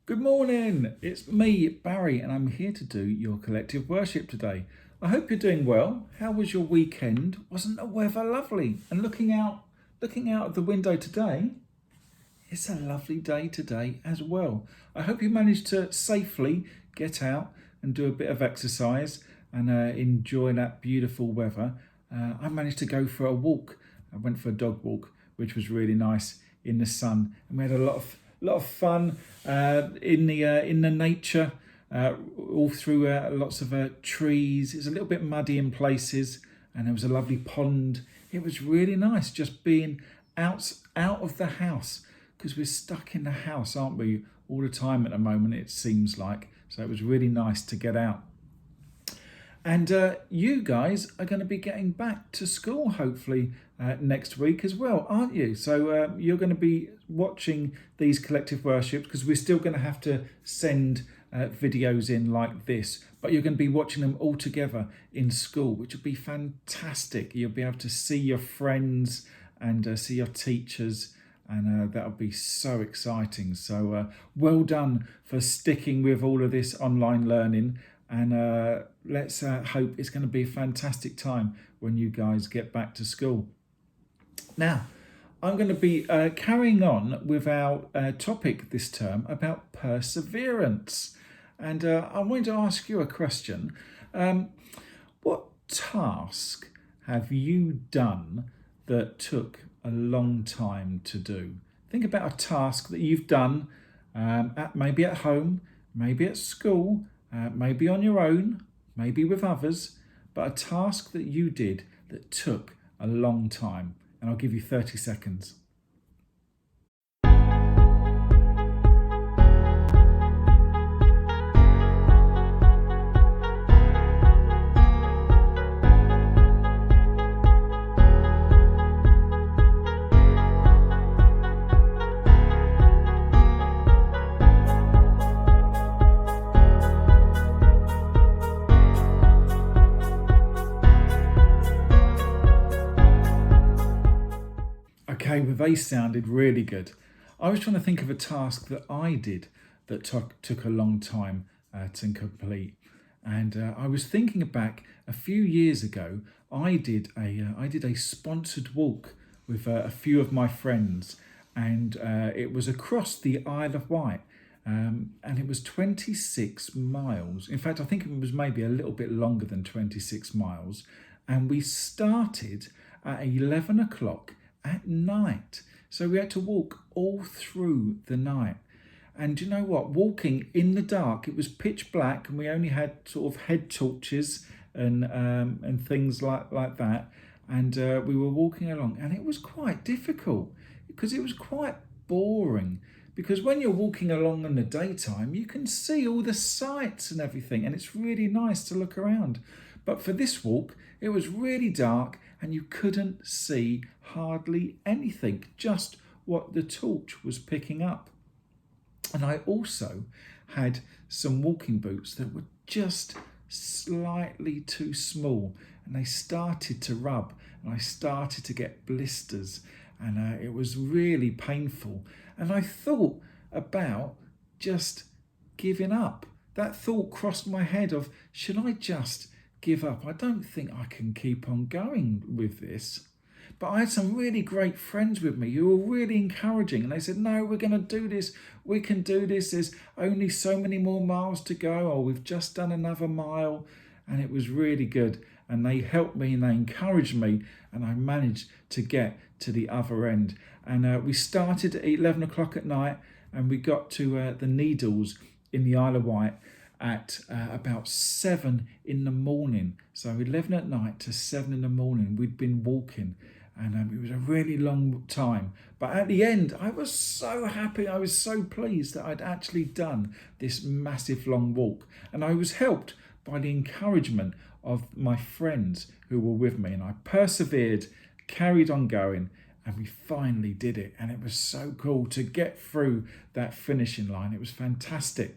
Good morning, it's me, Barry, and I'm here to do your collective worship today. I hope you're doing well. How was your weekend? Wasn't the weather lovely? And looking out of the window today, it's a lovely day today as well. I hope you managed to safely get out and do a bit of exercise and enjoy that beautiful weather. I managed to go for a walk. I went for a dog walk, which was really nice in the sun, and we had a lot of fun in the nature, all through lots of trees. It was a little bit muddy in places, and there was a lovely pond. It was really nice just being out of the house, because we're stuck in the house, aren't we, all the time at the moment, it seems like. So it was really nice to get out. And you guys are going to be getting back to school hopefully next week as well, aren't you? So you're going to be watching these collective worships, because we're still going to have to send videos in like this, but you're going to be watching them all together in school, which will be fantastic. You'll be able to see your friends and see your teachers, and that'll be so exciting. So well done for sticking with all of this online learning. And let's hope it's going to be a fantastic time when you guys get back to school. Now, I'm going to be carrying on with our topic this term about perseverance. And I wanted to ask you a question. What task have you done that took a long time to do? Think about a task that you've done maybe at home, maybe at school, maybe on your own, maybe with others, but a task that you did that took a long time. And I'll give you 30 seconds. Okay, well, they sounded really good. I was trying to think of a task that I did that took a long time to complete. And I was thinking back a few years ago, I did a sponsored walk with a few of my friends, and it was across the Isle of Wight. And it was 26 miles. In fact, I think it was maybe a little bit longer than 26 miles. And we started at 11 o'clock at night. So we had to walk all through the night. And you know what? Walking in the dark, it was pitch black, and we only had sort of head torches and things like that. And we were walking along, and it was quite difficult because it was quite boring. Because when you're walking along in the daytime, you can see all the sights and everything, and it's really nice to look around. But for this walk, it was really dark, and you couldn't see hardly anything, just what the torch was picking up. And I also had some walking boots that were just slightly too small, and they started to rub, and I started to get blisters, and it was really painful. And I thought about just giving up. That thought crossed my head of, should I just give up? I don't think I can keep on going with this. But I had some really great friends with me who were really encouraging, and they said, no, we're going to do this. We can do this. There's only so many more miles to go, or we've just done another mile. And it was really good. And they helped me and they encouraged me, and I managed to get to the other end. And we started at 11 o'clock at night, and we got to the Needles in the Isle of Wight at about 7 in the morning. So 11 at night to 7 in the morning, we'd been walking, and it was a really long time. But at the end, I was so happy. I was so pleased that I'd actually done this massive long walk. And I was helped by the encouragement of my friends who were with me. And I persevered, carried on going, and we finally did it. And it was so cool to get through that finishing line. It was fantastic.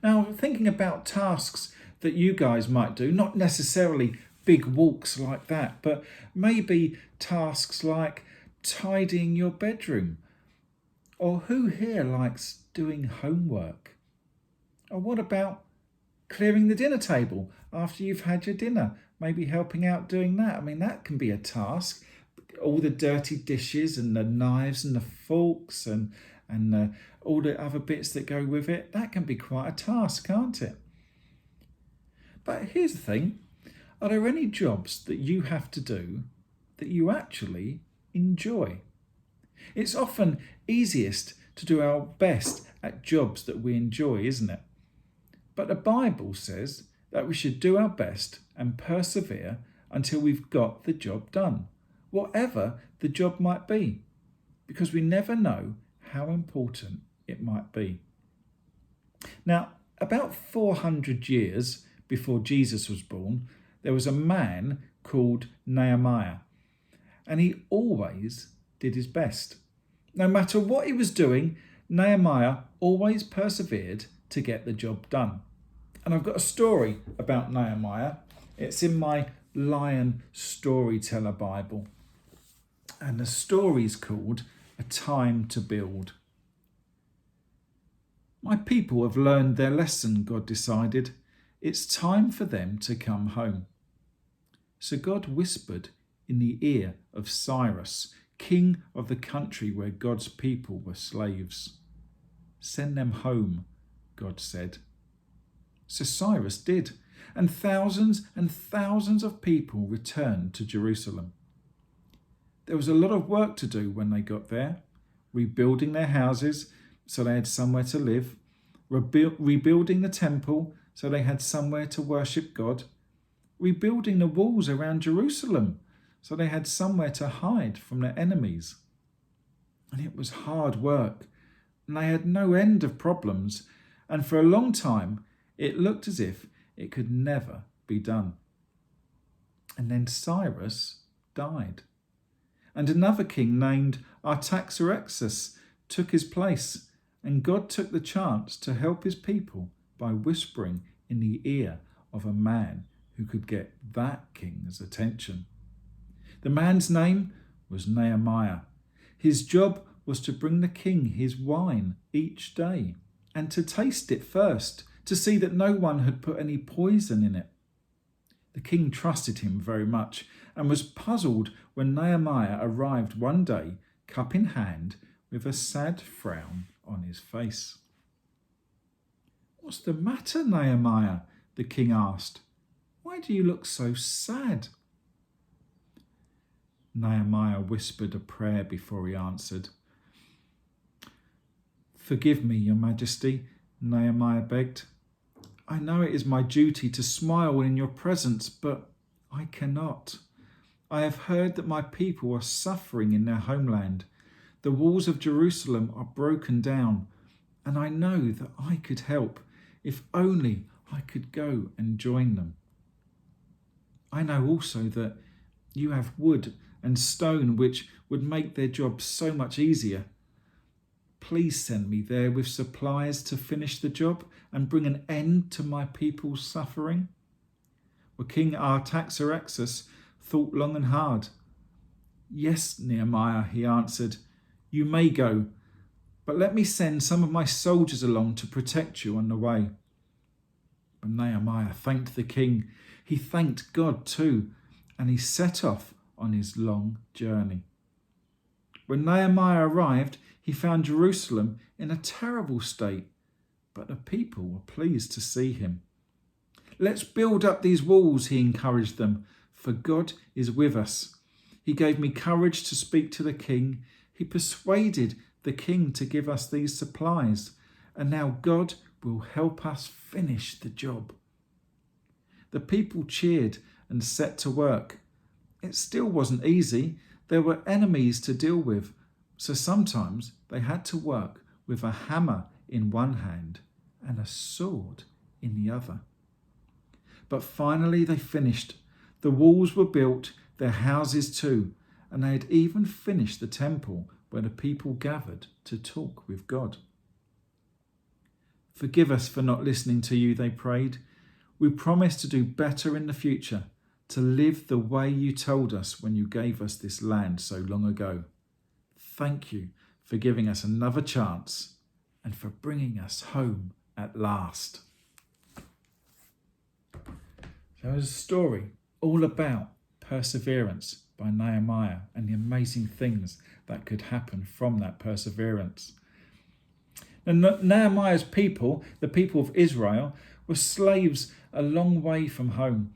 Now, thinking about tasks that you guys might do, not necessarily big walks like that, but maybe tasks like tidying your bedroom, Or who here likes doing homework? Or what about clearing the dinner table after you've had your dinner? Maybe helping out doing that. I mean, that can be a task. All the dirty dishes and the knives and the forks and all the other bits that go with it, that can be quite a task, can't it? But here's the thing. Are there any jobs that you have to do that you actually enjoy? It's often easiest to do our best at jobs that we enjoy, isn't it? But the Bible says that we should do our best and persevere until we've got the job done, whatever the job might be, because we never know how important it might be. Now, about 400 years before Jesus was born, there was a man called Nehemiah, and he always did his best. No matter what he was doing, Nehemiah always persevered to get the job done. And I've got a story about Nehemiah. It's in my Lion Storyteller Bible. And the story's called A Time to Build. My people have learned their lesson, God decided. It's time for them to come home. So God whispered in the ear of Cyrus, king of the country where God's people were slaves. Send them home, God said. So Cyrus did, and thousands of people returned to Jerusalem. There was a lot of work to do when they got there, rebuilding their houses so they had somewhere to live, rebuilding the temple so they had somewhere to worship God, rebuilding the walls around Jerusalem so they had somewhere to hide from their enemies. And it was hard work, and they had no end of problems, and for a long time it looked as if it could never be done. And then Cyrus died, and another king named Artaxerxes took his place, and God took the chance to help his people by whispering in the ear of a man who could get that king's attention. The man's name was Nehemiah. His job was to bring the king his wine each day and to taste it first, to see that no one had put any poison in it. The king trusted him very much and was puzzled when Nehemiah arrived one day, cup in hand, with a sad frown on his face. "What's the matter, Nehemiah?" the king asked. "Why do you look so sad?" Nehemiah whispered a prayer before he answered. "Forgive me, your majesty," Nehemiah begged. "I know it is my duty to smile in your presence, but I cannot. I have heard that my people are suffering in their homeland. The walls of Jerusalem are broken down, and I know that I could help if only I could go and join them. I know also that you have wood and stone which would make their job so much easier. Please send me there with supplies to finish the job and bring an end to my people's suffering." Well, King Artaxerxes thought long and hard. "Yes, Nehemiah," he answered, "you may go, but let me send some of my soldiers along to protect you on the way." But Nehemiah thanked the king. He thanked God too, and he set off on his long journey. When Nehemiah arrived, he found Jerusalem in a terrible state, but the people were pleased to see him. "Let's build up these walls," he encouraged them, "for God is with us. He gave me courage to speak to the king. He persuaded the king to give us these supplies, and now God will help us finish the job." The people cheered and set to work. It still wasn't easy. There were enemies to deal with, so sometimes they had to work with a hammer in one hand and a sword in the other. But finally they finished. The walls were built, their houses too, and they had even finished the temple where the people gathered to talk with God. "Forgive us for not listening to you," they prayed. "We promise to do better in the future, to live the way you told us when you gave us this land so long ago. Thank you for giving us another chance and for bringing us home at last. So there's a story all about perseverance by Nehemiah and the amazing things that could happen from that perseverance. And Nehemiah's people, the people of Israel, were slaves a long way from home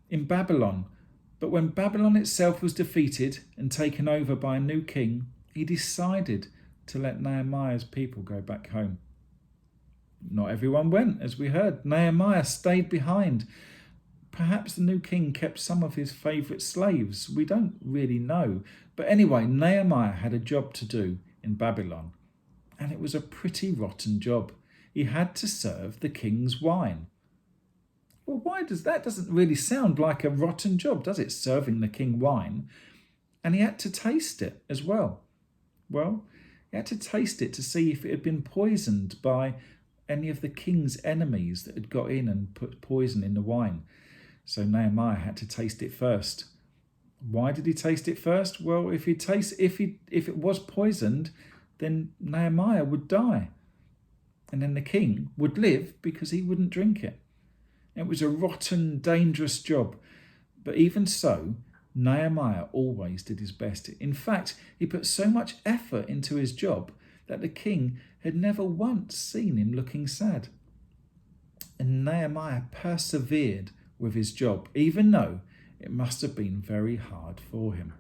in Babylon. But when Babylon itself was defeated and taken over by a new king, he decided to let Nehemiah's people go back home. Not everyone went, as we heard. Nehemiah stayed behind. Perhaps the new king kept some of his favourite slaves. We don't really know. But anyway, Nehemiah had a job to do in Babylon. And it was a pretty rotten job. He had to serve the king's wine. Well, that doesn't really sound like a rotten job, does it? Serving the king wine. And he had to taste it as well. Well, he had to taste it to see if it had been poisoned by any of the king's enemies that had got in and put poison in the wine. So Nehemiah had to taste it first. Why did he taste it first? Well, if it was poisoned, then Nehemiah would die. And then the king would live because he wouldn't drink it. It was a rotten, dangerous job. But even so, Nehemiah always did his best. In fact, he put so much effort into his job that the king had never once seen him looking sad. And Nehemiah persevered with his job, even though it must have been very hard for him.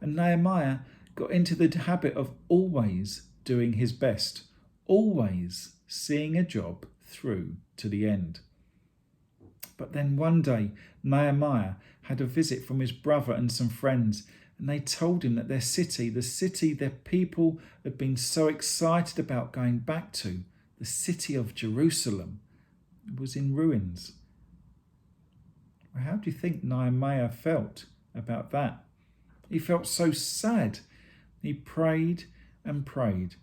And Nehemiah got into the habit of always doing his best, always seeing a job through to the end. But then one day, Nehemiah had a visit from his brother and some friends, and they told him that the city their people had been so excited about going back to, the city of Jerusalem, was in ruins. Well, how do you think Nehemiah felt about that? He felt so sad. He prayed and prayed.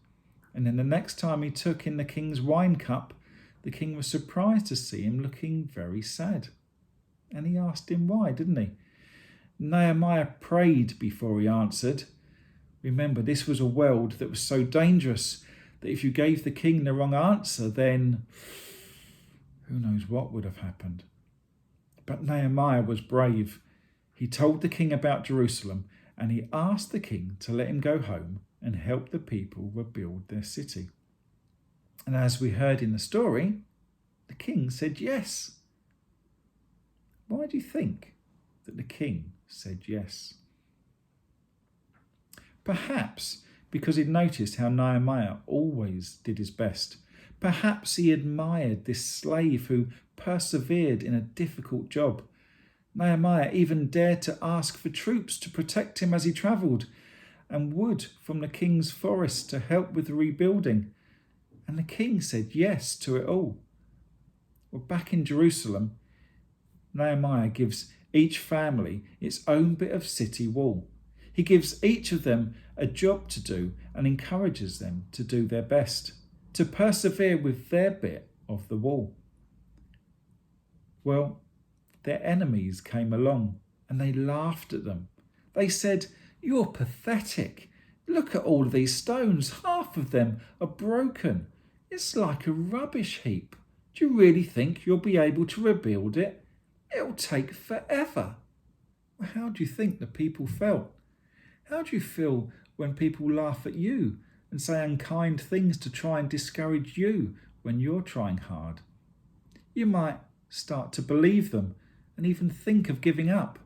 And then the next time he took in the king's wine cup, the king was surprised to see him looking very sad. And he asked him why, didn't he? Nehemiah prayed before he answered. Remember, this was a world that was so dangerous that if you gave the king the wrong answer, then who knows what would have happened. But Nehemiah was brave. He told the king about Jerusalem, and he asked the king to let him go home and help the people rebuild their city. And as we heard in the story, the king said yes. Why do you think that the king said yes? Perhaps because he'd noticed how Nehemiah always did his best. Perhaps he admired this slave who persevered in a difficult job. Nehemiah even dared to ask for troops to protect him as he travelled, and wood from the king's forest to help with the rebuilding. And the king said yes to it all. Well, back in Jerusalem, Nehemiah gives each family its own bit of city wall. He gives each of them a job to do and encourages them to do their best, to persevere with their bit of the wall. Well, their enemies came along and they laughed at them. They said, "You're pathetic. Look at all of these stones. Half of them are broken. It's like a rubbish heap. Do you really think you'll be able to rebuild it? It'll take forever." Well, how do you think the people felt? How do you feel when people laugh at you and say unkind things to try and discourage you when you're trying hard? You might start to believe them and even think of giving up.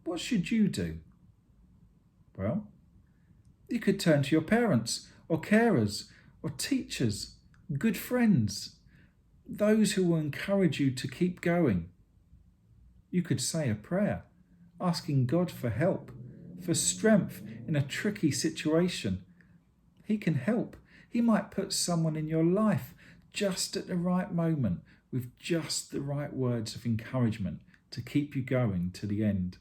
What should you do? Well, you could turn to your parents or carers or teachers, good friends, those who will encourage you to keep going. You could say a prayer, asking God for help, for strength in a tricky situation. He can help. He might put someone in your life just at the right moment with just the right words of encouragement to keep you going to the end.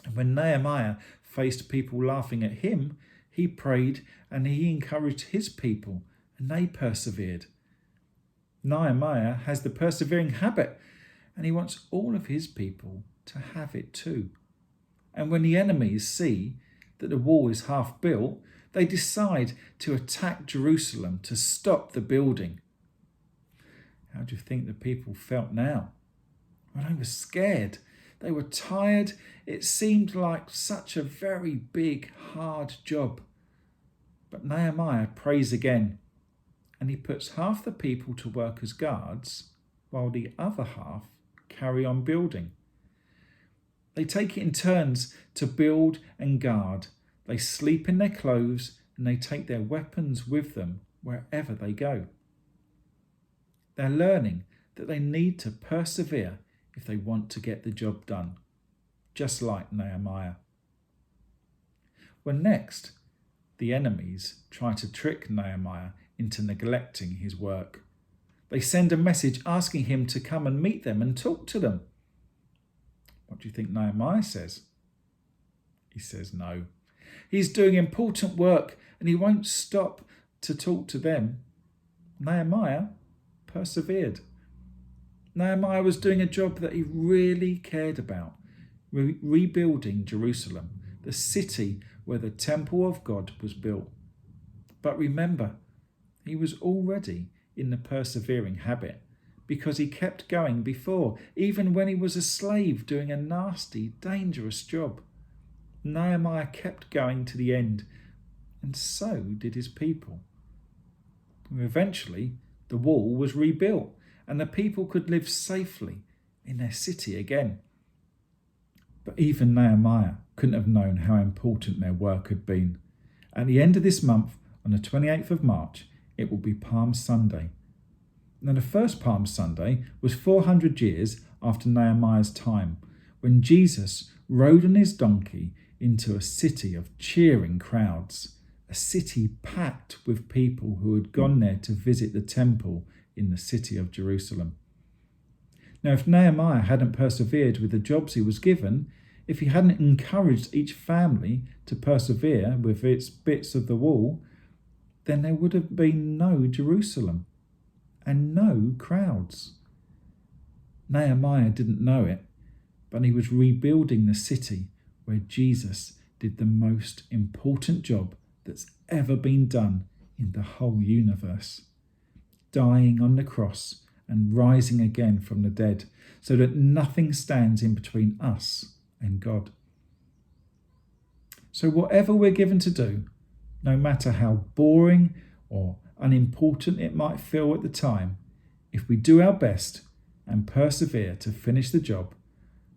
And when Nehemiah faced people laughing at him, he prayed and he encouraged his people and they persevered. Nehemiah has the persevering habit and he wants all of his people to have it too. And when the enemies see that the wall is half built, They decide to attack Jerusalem to stop the building. How do you think the people felt now? Well, they were scared. They were tired. It seemed like such a very big, hard job. But Nehemiah prays again, and he puts half the people to work as guards, while the other half carry on building. They take it in turns to build and guard. They sleep in their clothes, and they take their weapons with them wherever they go. They're learning that they need to persevere if they want to get the job done, just like Nehemiah. Well, next, the enemies try to trick Nehemiah into neglecting his work. They send a message asking him to come and meet them and talk to them. What do you think Nehemiah says? He says no. He's doing important work and he won't stop to talk to them. Nehemiah persevered. Nehemiah was doing a job that he really cared about, rebuilding Jerusalem, the city where the temple of God was built. But remember, he was already in the persevering habit because he kept going before, even when he was a slave doing a nasty, dangerous job. Nehemiah kept going to the end, and so did his people. Eventually, the wall was rebuilt, and the people could live safely in their city again. But even Nehemiah couldn't have known how important their work had been. At the end of this month, on the 28th of March, it will be Palm Sunday. Now, the first Palm Sunday was 400 years after Nehemiah's time, when Jesus rode on his donkey into a city of cheering crowds, a city packed with people who had gone there to visit the temple in the city of Jerusalem. Now, if Nehemiah hadn't persevered with the jobs he was given, if he hadn't encouraged each family to persevere with its bits of the wall, then there would have been no Jerusalem and no crowds. Nehemiah didn't know it, but he was rebuilding the city where Jesus did the most important job that's ever been done in the whole universe, dying on the cross and rising again from the dead, so that nothing stands in between us and God. So whatever we're given to do, no matter how boring or unimportant it might feel at the time, if we do our best and persevere to finish the job,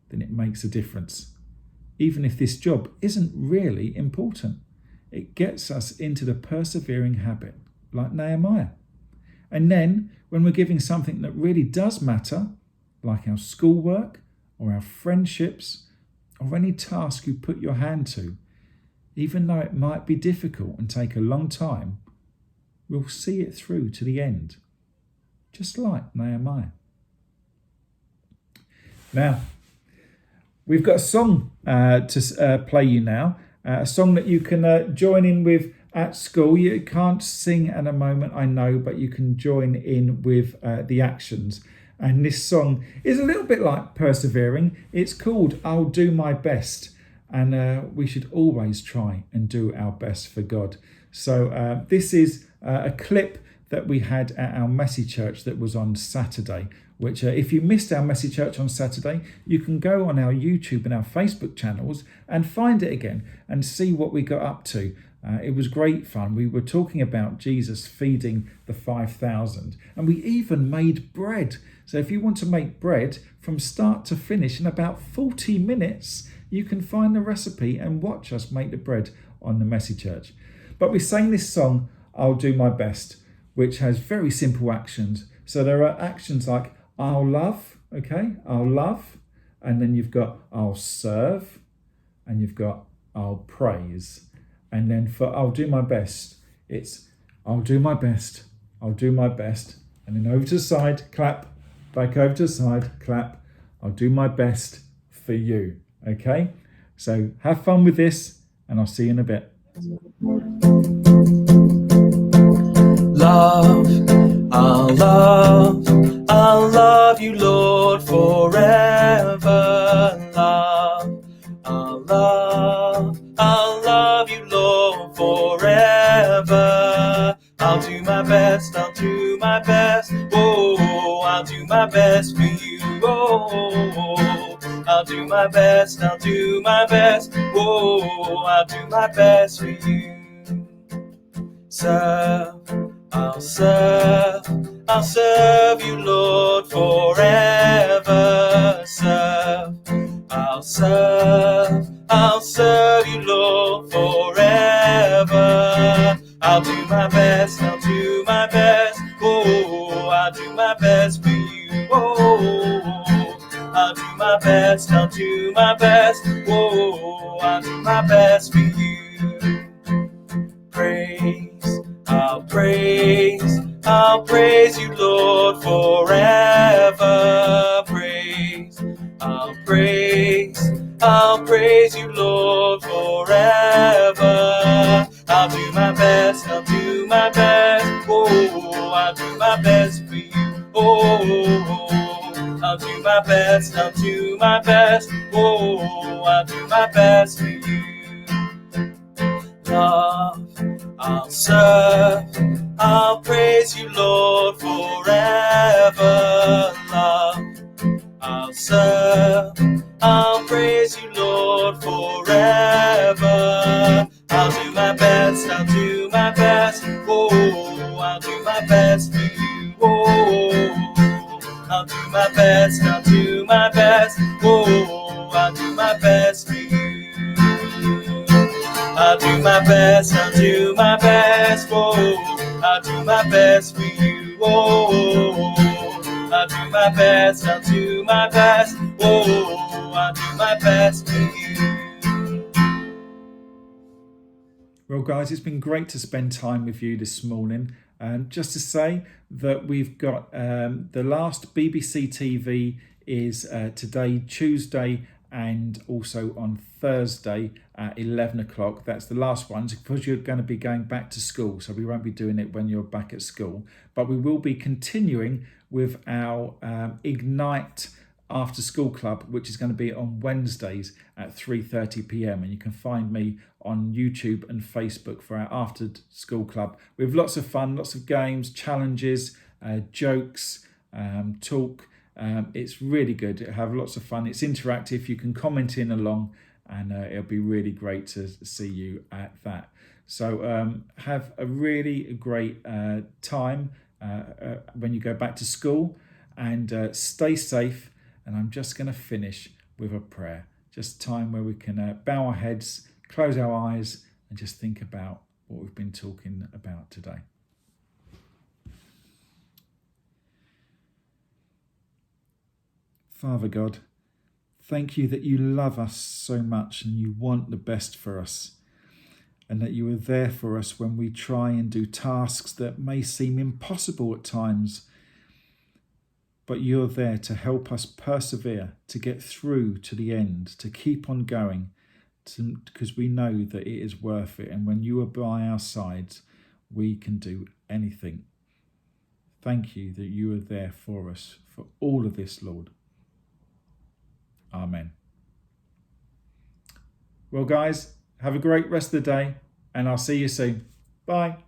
then it makes a difference. Even if this job isn't really important, it gets us into the persevering habit, like Nehemiah. And then, when we're giving something that really does matter, like our schoolwork or our friendships or any task you put your hand to, even though it might be difficult and take a long time, we'll see it through to the end, just like Nehemiah. Now, we've got a song to play you now, a song that you can join in with at school. You can't sing at a moment, I know, but you can join in with the actions. And this song is a little bit like Persevering. It's called I'll Do My Best. And we should always try and do our best for God. So this is a clip that we had at our Messy Church that was on Saturday, which if you missed our Messy Church on Saturday, you can go on our YouTube and our Facebook channels and find it again and see what we got up to. It was great fun. We were talking about Jesus feeding the 5,000, and we even made bread. So if you want to make bread from start to finish in about 40 minutes, you can find the recipe and watch us make the bread on the Messy Church. But we sang this song, I'll Do My Best, which has very simple actions. So there are actions like I'll love, okay? I'll love. And then you've got I'll serve. And you've got I'll praise. And then for I'll do my best, it's I'll do my best. I'll do my best. And then over to the side, clap. Back over to the side, clap. I'll do my best for you. Okay? So have fun with this, and I'll see you in a bit. Love, I'll love you, Lord, forever. Love, I'll love you, Lord, forever. I'll do my best, I'll do my best. Oh, I'll do my best for you. Oh, I'll do my best, I'll do my best. Oh, I'll do my best for you. I'll serve you, Lord, forever. I'll serve you, Lord, forever. I'll do my best, I'll do my best. Oh, I'll do my best for you. Oh, I'll do my best, I'll do my best. Oh, I'll do my best for you. I'll praise you, Lord, forever. I'll praise you, Lord, forever. I'll do my best, I'll do my best. Oh, I'll do my best for you. Oh, I'll do my best, I'll do my best. Oh, I'll do my best for you. Love, I'll praise you, Lord, forever. Love, I'll praise you, Lord, forever. I'll do my best, I'll do my best. Oh, I'll do my best for you. Oh, I'll do my best, I'll do my best. Oh, I'll do my best for you. I'll do my best, I'll do my best. Oh, I'll do my best for you. Oh, I'll do my best, I'll do my best. Oh, I'll do my best for you. Well, guys, it's been great to spend time with you this morning. Just to say that we've got the last BBC TV is today, Tuesday, and also on Thursday at 11 o'clock. That's the last one because you're going to be going back to school. So we won't be doing it when you're back at school. But we will be continuing with our Ignite After School Club, which is going to be on Wednesdays at 3:30 p.m. And you can find me on YouTube and Facebook for our After School Club with lots of fun, lots of games, challenges, jokes, talk. It's really good. It'll have lots of fun. It's interactive. You can comment in along, and it'll be really great to see you at that. So have a really great time when you go back to school, and stay safe. And I'm just going to finish with a prayer. Just time where we can bow our heads, close our eyes, and just think about what we've been talking about today. Father God, thank you that you love us so much and you want the best for us, and that you are there for us when we try and do tasks that may seem impossible at times. But you're there to help us persevere, to get through to the end, to keep on going, because we know that it is worth it. And when you are by our sides, we can do anything. Thank you that you are there for us, for all of this, Lord. Amen. Well, guys, have a great rest of the day, and I'll see you soon. Bye.